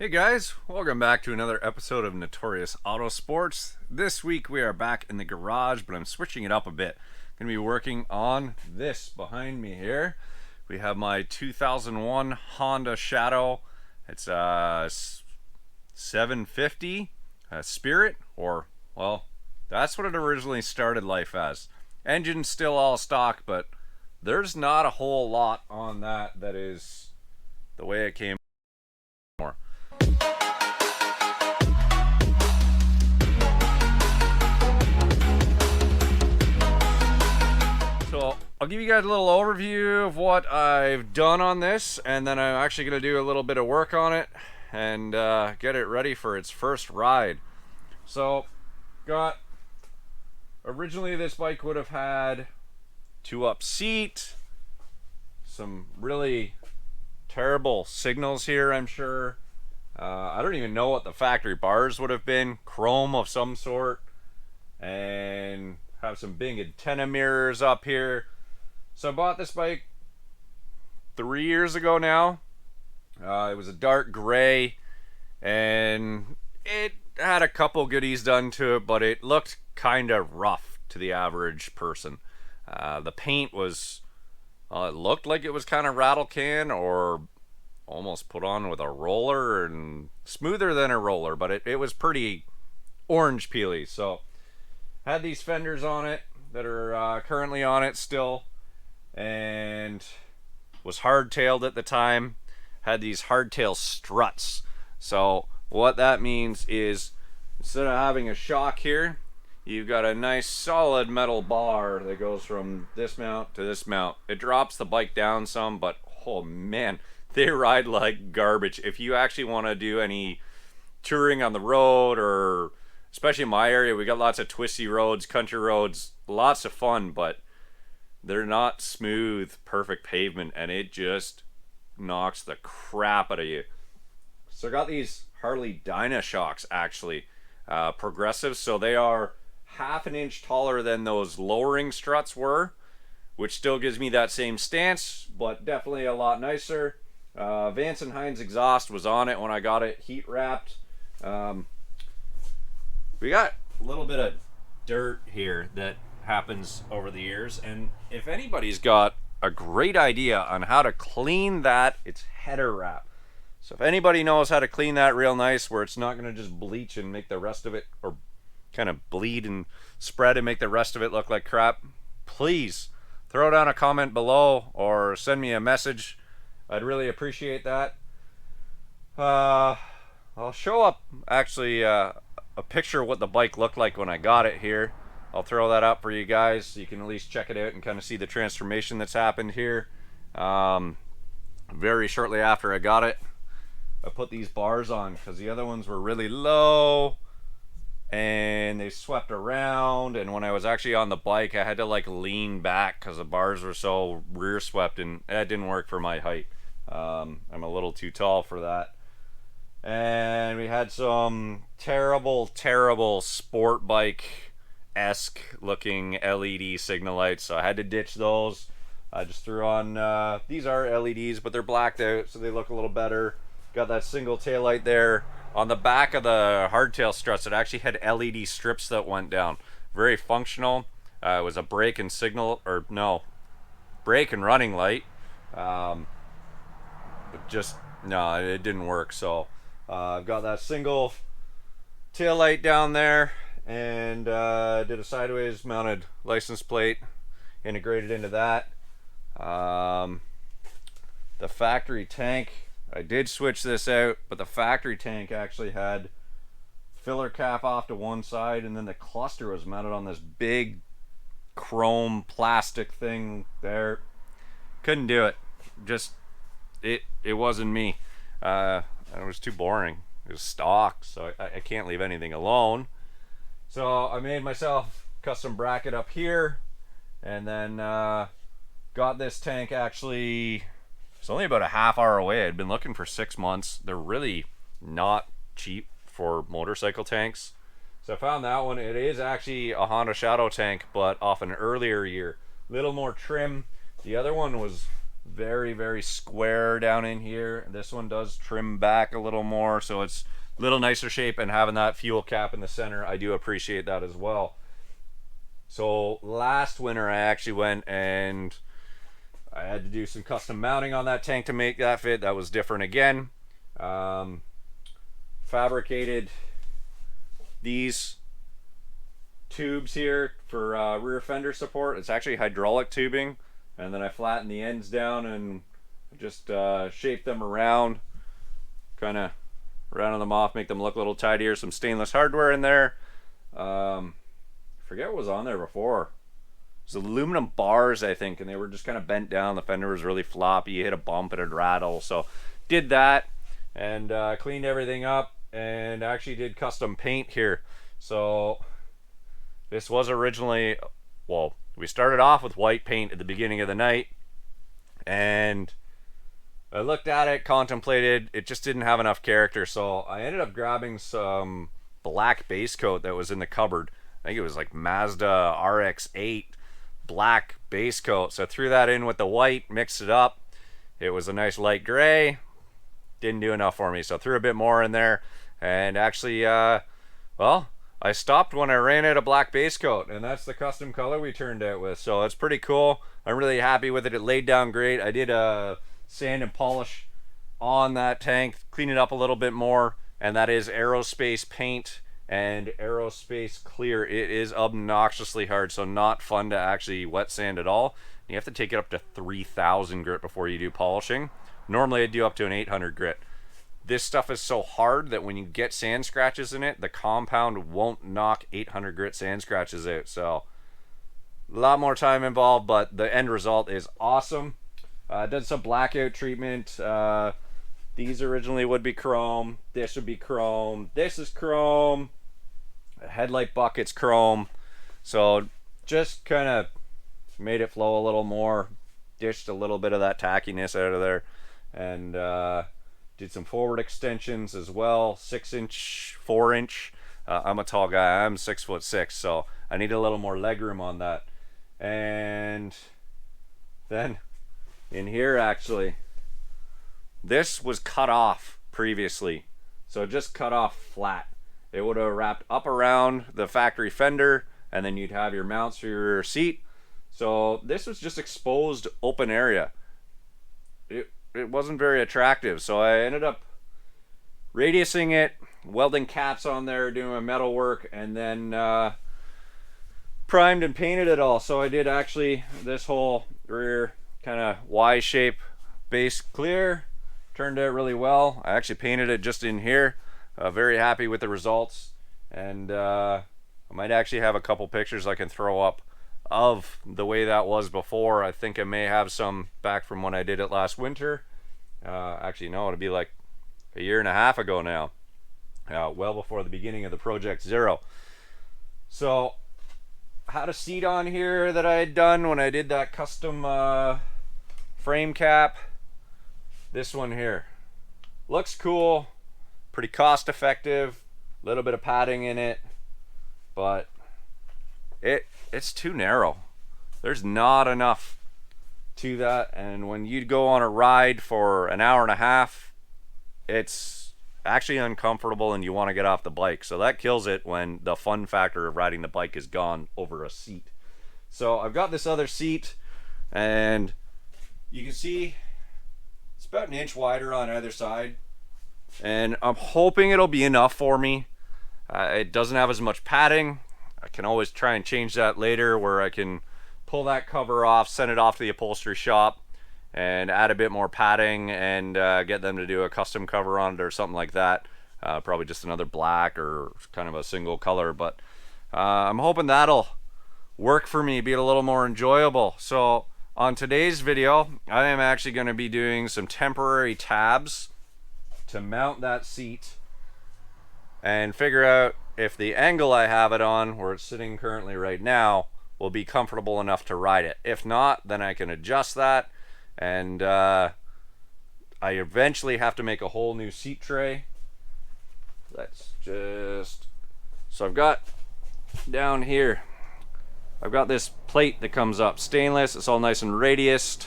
Hey guys, welcome back to another episode of Notorious Autosports. This week we are back in the garage, but I'm switching it up a bit. I'm going to be working on this behind me here. We have my 2001 Honda Shadow. It's a 750 Spirit, or, well, that's what it originally started life as. Engine still all stock, but there's not a whole lot on that is the way it came. More. So I'll give you guys a little overview of what I've done on this, and then I'm actually going to do a little bit of work on it and get it ready for its first ride. So, originally this bike would have had 2-up seat, some really terrible signals here, I'm sure. I don't even know what the factory bars would have been, chrome of some sort, and have some big antenna mirrors up here. So I bought this bike 3 years ago now. It was a dark gray, and it had a couple goodies done to it, but it looked kind of rough to the average person. The paint was, it looked like it was kind of rattle can or almost put on with a roller, and smoother than a roller, but it was pretty orange peely. So had these fenders on it that are currently on it still, and was hardtailed at the time. Had these hardtail struts. So what that means is, instead of having a shock here, you've got a nice solid metal bar that goes from this mount to this mount. It drops the bike down some, but oh man, they ride like garbage. If you actually want to do any touring on the road, or especially in my area, we got lots of twisty roads, country roads, lots of fun, but they're not smooth, perfect pavement, and it just knocks the crap out of you. So I got these Harley Dynashocks, actually, progressive, so they are half an inch taller than those lowering struts were, which still gives me that same stance, but definitely a lot nicer. Vance and Hines exhaust was on it when I got it heat wrapped. We got a little bit of dirt here that happens over the years, and if anybody's got a great idea on how to clean that, it's header wrap. So if anybody knows how to clean that real nice, where it's not going to just bleach and make the rest of it, or kind of bleed and spread and make the rest of it look like crap, please throw down a comment below or send me a message. I'd really appreciate that. I'll show up actually a picture of what the bike looked like when I got it here. I'll throw that up for you guys so you can at least check it out and kind of see the transformation that's happened here. Very shortly after I got it, I put these bars on because the other ones were really low and they swept around, and when I was actually on the bike I had to like lean back because the bars were so rear swept, and that didn't work for my height. I'm a little too tall for that. And we had some terrible sport bike-esque looking LED signal lights, so I had to ditch those. I just threw on, these are LEDs, but they're blacked out, so they look a little better. Got that single tail light there. On the back of the hardtail struts, it actually had LED strips that went down. Very functional. It was a brake and signal, or no, brake and running light. But just, no, it didn't work. So I've got that single tail light down there, and did a sideways mounted license plate, integrated into that. The factory tank, I did switch this out, but the factory tank actually had filler cap off to one side, and then the cluster was mounted on this big chrome plastic thing there. Couldn't do it. Just it wasn't me. It was too boring. It was stock, so I can't leave anything alone. So I made myself a custom bracket up here, and then got this tank actually. It's only about a half hour away. I'd been looking for 6 months. They're really not cheap for motorcycle tanks. So I found that one. It is actually a Honda Shadow tank, but off an earlier year. Little more trim. The other one was very, very square down in here. This one does trim back a little more, so it's a little nicer shape, and having that fuel cap in the center, I do appreciate that as well. So last winter I actually went and I had to do some custom mounting on that tank to make that fit. That was different again. Fabricated these tubes here for rear fender support. It's actually hydraulic tubing, and then I flattened the ends down and just shaped them around, kind of rounded them off, make them look a little tidier. Some stainless hardware in there. Forget what was on there before. It was aluminum bars, I think, and they were just kind of bent down. The fender was really floppy. You hit a bump and it'd rattle. So did that and cleaned everything up, and actually did custom paint here. So this was originally, well, we started off with white paint at the beginning of the night, and I looked at it, contemplated, it just didn't have enough character, so I ended up grabbing some black base coat that was in the cupboard. I think it was like Mazda RX-8 black base coat. So I threw that in with the white, mixed it up. It was a nice light gray. Didn't do enough for me, so I threw a bit more in there. And actually, well, I stopped when I ran out of black base coat, and that's the custom color we turned out with. So it's pretty cool. I'm really happy with it. It laid down great. I did a sand and polish on that tank, clean it up a little bit more, and that is aerospace paint and aerospace clear. It is obnoxiously hard, so not fun to actually wet sand at all. You have to take it up to 3,000 grit before you do polishing. Normally I do up to an 800 grit. This stuff is so hard that when you get sand scratches in it, the compound won't knock 800 grit sand scratches out. So a lot more time involved, but the end result is awesome. Did some blackout treatment. These originally would be chrome. This would be chrome. This is chrome. The headlight bucket's chrome. So just kind of made it flow a little more. Dished a little bit of that tackiness out of there. And did some forward extensions as well. 6-inch, 4-inch. I'm a tall guy. I'm 6'6", so I need a little more legroom on that. And then in here, actually, this was cut off previously, so just cut off flat. It would have wrapped up around the factory fender, and then you'd have your mounts for your seat. So this was just exposed open area. It wasn't very attractive, so I ended up radiusing it, welding caps on there, doing my metal work, and then primed and painted it all. So I did actually this whole rear kind of Y shape base clear. Turned out really well. I actually painted it just in here. Very happy with the results, and I might actually have a couple pictures I can throw up of the way that was before. I think I may have some back from when I did it last winter. Actually, no, it'll be like a year and a half ago now. Well before the beginning of the Project Zero. So had a seat on here that I had done when I did that custom frame cap. This one here looks cool, pretty cost effective, a little bit of padding in it, but it's too narrow. There's not enough to that, and when you go on a ride for an hour and a half, it's actually uncomfortable and you want to get off the bike. So that kills it when the fun factor of riding the bike is gone over a seat. So I've got this other seat, and you can see it's about an inch wider on either side, and I'm hoping it'll be enough for me. It doesn't have as much padding. I can always try and change that later, where I can pull that cover off, send it off to the upholstery shop, and add a bit more padding and get them to do a custom cover on it or something like that. Probably just another black or kind of a single color, but I'm hoping that'll work for me, be a little more enjoyable. So on today's video, I am actually going to be doing some temporary tabs to mount that seat and figure out if the angle I have it on, where it's sitting currently right now, will be comfortable enough to ride it. If not, then I can adjust that, and I eventually have to make a whole new seat tray. Let's just... So I've got down here, I've got this plate that comes up, stainless, it's all nice and radiused.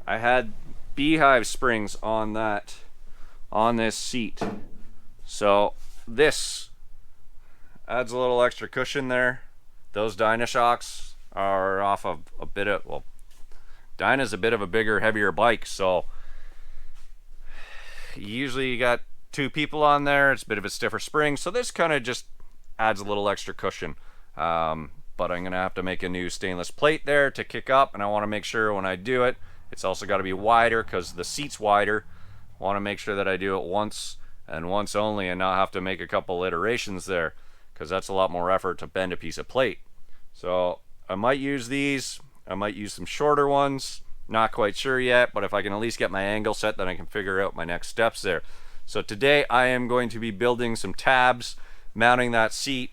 I had beehive springs on this seat. So this adds a little extra cushion there. Those Dynashocks are off of a bit of, well, Dyna's a bit of a bigger, heavier bike, so usually you got two people on there. It's a bit of a stiffer spring, so this kind of just adds a little extra cushion. But I'm gonna have to make a new stainless plate there to kick up, and I want to make sure when I do it, it's also got to be wider because the seat's wider. I want to make sure that I do it once and once only, and not have to make a couple iterations there, because that's a lot more effort to bend a piece of plate. So I might use these. I might use some shorter ones. Not quite sure yet, but if I can at least get my angle set, then I can figure out my next steps there. So today I am going to be building some tabs, mounting that seat,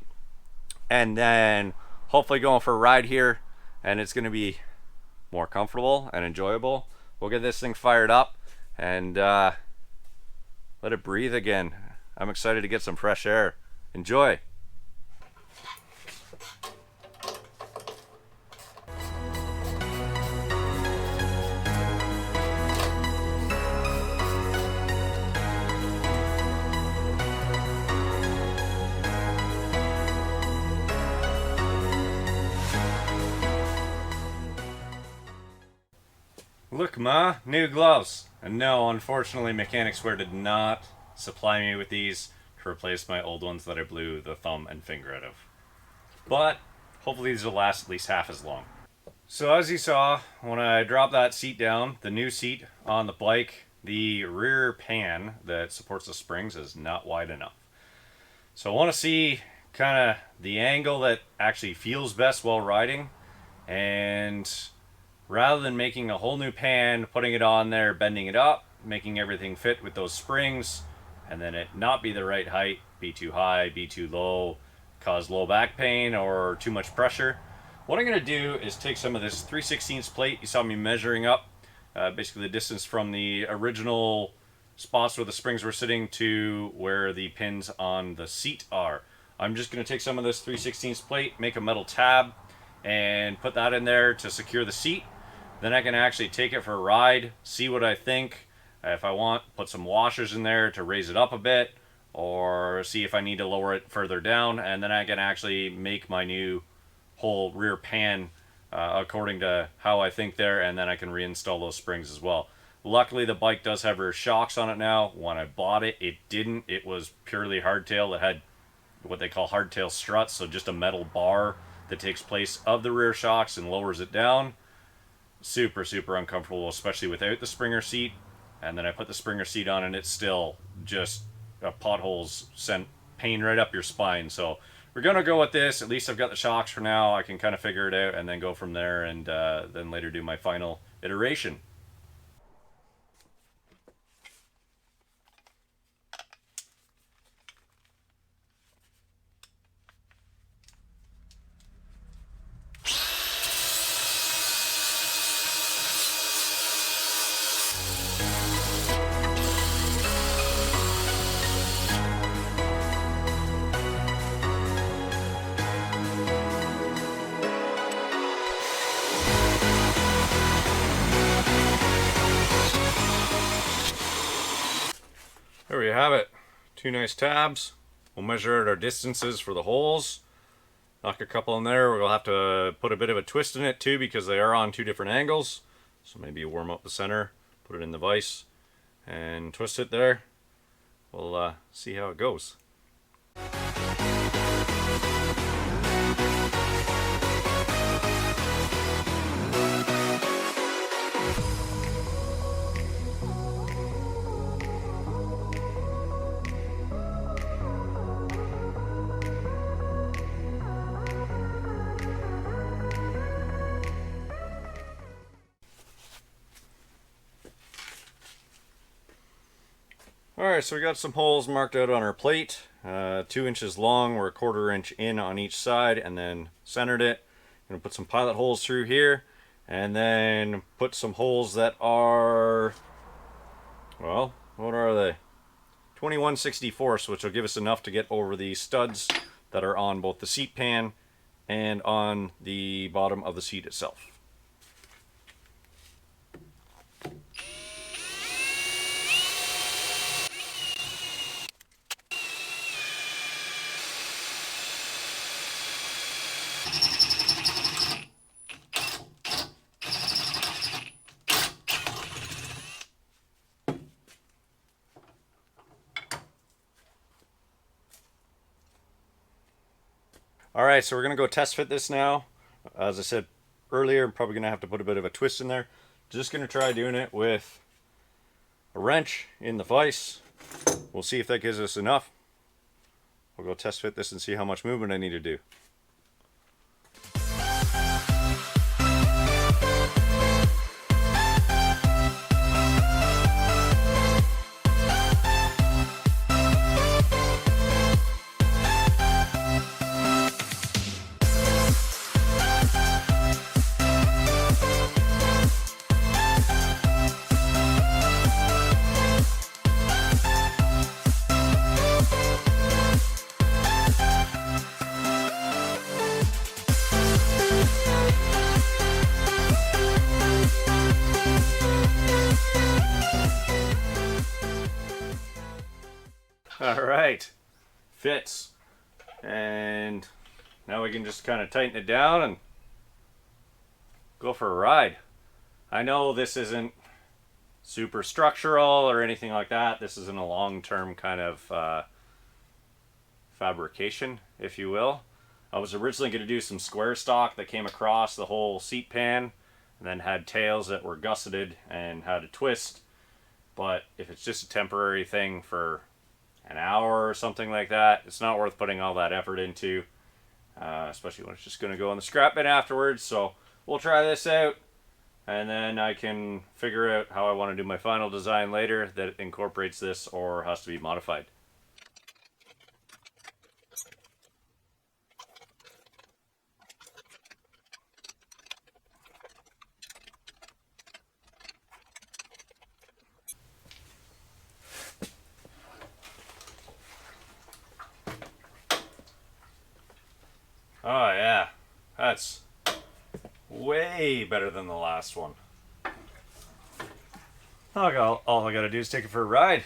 and then hopefully going for a ride here, and it's going to be more comfortable and enjoyable. We'll get this thing fired up and let it breathe again. I'm excited to get some fresh air. Enjoy. Look, Ma, new gloves. And no, unfortunately, Mechanics Wear did not supply me with these to replace my old ones that I blew the thumb and finger out of. But hopefully these will last at least half as long. So as you saw, when I dropped that seat down, the new seat on the bike, the rear pan that supports the springs is not wide enough. So I want to see kind of the angle that actually feels best while riding, and rather than making a whole new pan, putting it on there, bending it up, making everything fit with those springs, and then it not be the right height, be too high, be too low, cause low back pain or too much pressure. What I'm going to do is take some of this 3/16 plate you saw me measuring up, basically the distance from the original spots where the springs were sitting to where the pins on the seat are. I'm just going to take some of this 3/16 plate, make a metal tab, and put that in there to secure the seat. Then I can actually take it for a ride, see what I think. If I want, put some washers in there to raise it up a bit, or see if I need to lower it further down, and then I can actually make my new whole rear pan according to how I think there, and then I can reinstall those springs as well. Luckily, the bike does have rear shocks on it now. When I bought it, it didn't. It was purely hardtail. It had what they call hardtail struts, so just a metal bar that takes place of the rear shocks and lowers it down. Super, super uncomfortable, especially without the Springer seat. And then I put the Springer seat on and it's still just potholes sent pain right up your spine. So we're going to go with this. At least I've got the shocks for now. I can kind of figure it out and then go from there, and then later do my final iteration. There we have it. Two nice tabs. We'll measure out our distances for the holes. Knock a couple in there. We'll have to put a bit of a twist in it too, because they are on two different angles. So maybe warm up the center, put it in the vise, and twist it there. We'll see how it goes. Alright, so we got some holes marked out on our plate. 2 inches long, we're a 1/4 inch in on each side, and then centered it. I'm going to put some pilot holes through here, and then put some holes that are, well, what are they? 21/64, which will give us enough to get over the studs that are on both the seat pan and on the bottom of the seat itself. All right, so we're gonna go test fit this now. As I said earlier, I'm probably gonna have to put a bit of a twist in there. Just gonna try doing it with a wrench in the vise. We'll see if that gives us enough. We'll go test fit this and see how much movement I need to do. All right, fits. And now we can just kind of tighten it down and go for a ride. I know this isn't super structural or anything like that. This isn't a long-term kind of fabrication, if you will. I was originally going to do some square stock that came across the whole seat pan and then had tails that were gusseted and had a twist. But if it's just a temporary thing for an hour or something like that, it's not worth putting all that effort into, especially when it's just going to go in the scrap bin afterwards. So we'll try this out, and then I can figure out how I want to do my final design later that incorporates this or has to be modified. Oh yeah, that's way better than the last one. All I gotta do is take it for a ride.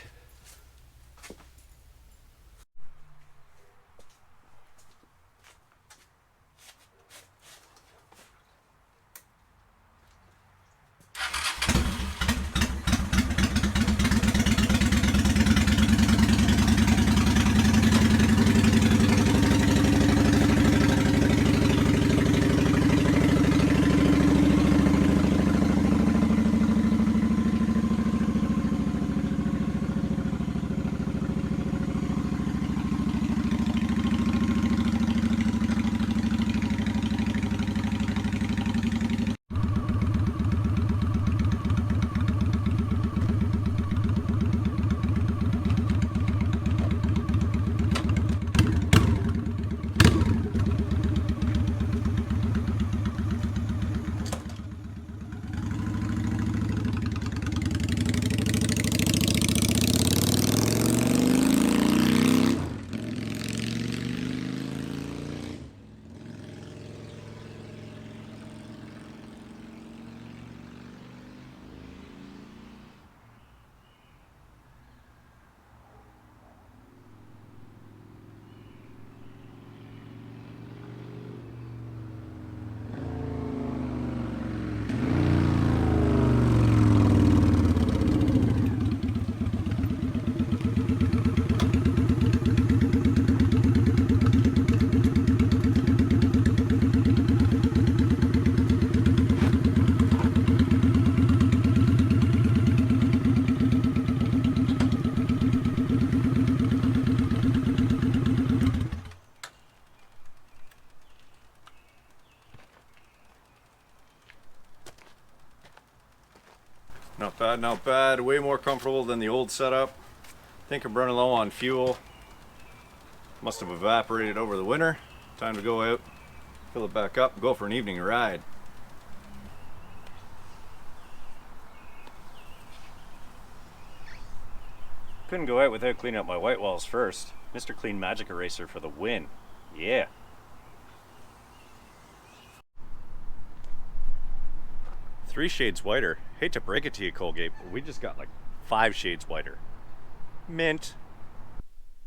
Not bad, not bad. Way more comfortable than the old setup. Think I'm running low on fuel. Must have evaporated over the winter. Time to go out, fill it back up, and go for an evening ride. Couldn't go out without cleaning up my white walls first. Mr. Clean Magic Eraser for the win. Yeah. Three shades whiter. Hate to break it to you, Colgate, but we just got like 5 shades whiter. Mint.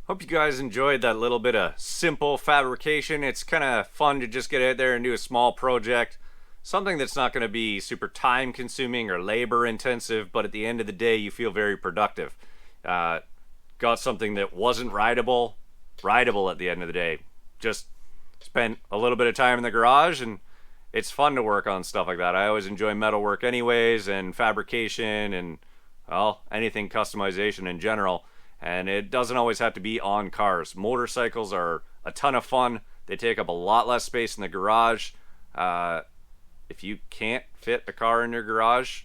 Hope you guys enjoyed that little bit of simple fabrication. It's kind of fun to just get out there and do a small project. Something that's not going to be super time consuming or labor intensive, but at the end of the day you feel very productive. Got something that wasn't rideable at the end of the day. Just spent a little bit of time in the garage, and it's fun to work on stuff like that. I always enjoy metal work anyways, and fabrication, and well, anything customization in general. And it doesn't always have to be on cars. Motorcycles are a ton of fun. They take up a lot less space in the garage. If you can't fit a car in your garage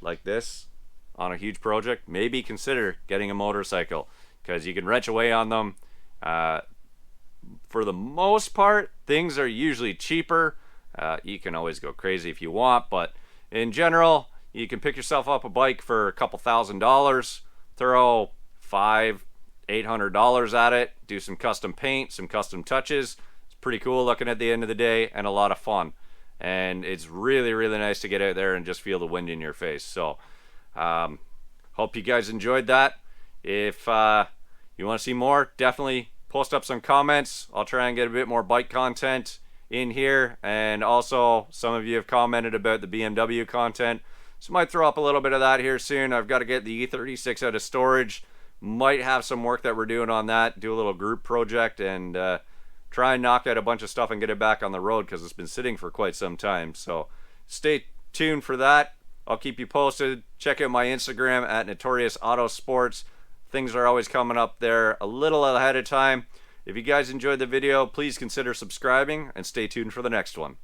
like this on a huge project, maybe consider getting a motorcycle, because you can wrench away on them. For the most part, things are usually cheaper. You can always go crazy if you want, but in general, you can pick yourself up a bike for a couple $1,000s, throw $500-800 at it, do some custom paint, some custom touches. It's pretty cool looking at the end of the day, and a lot of fun. And it's really, really nice to get out there and just feel the wind in your face. So hope you guys enjoyed that. If you want to see more, definitely post up some comments. I'll try and get a bit more bike content in here. And also, some of you have commented about the BMW content, so might throw up a little bit of that here soon. I've got to get the E36 out of storage. Might have some work that we're doing on that, do a little group project, and try and knock out a bunch of stuff and get it back on the road, because it's been sitting for quite some time. So stay tuned for that. I'll keep you posted. Check out my Instagram at Notorious Auto Sports. Things are always coming up there a little ahead of time. If you guys enjoyed the video, please consider subscribing, and stay tuned for the next one.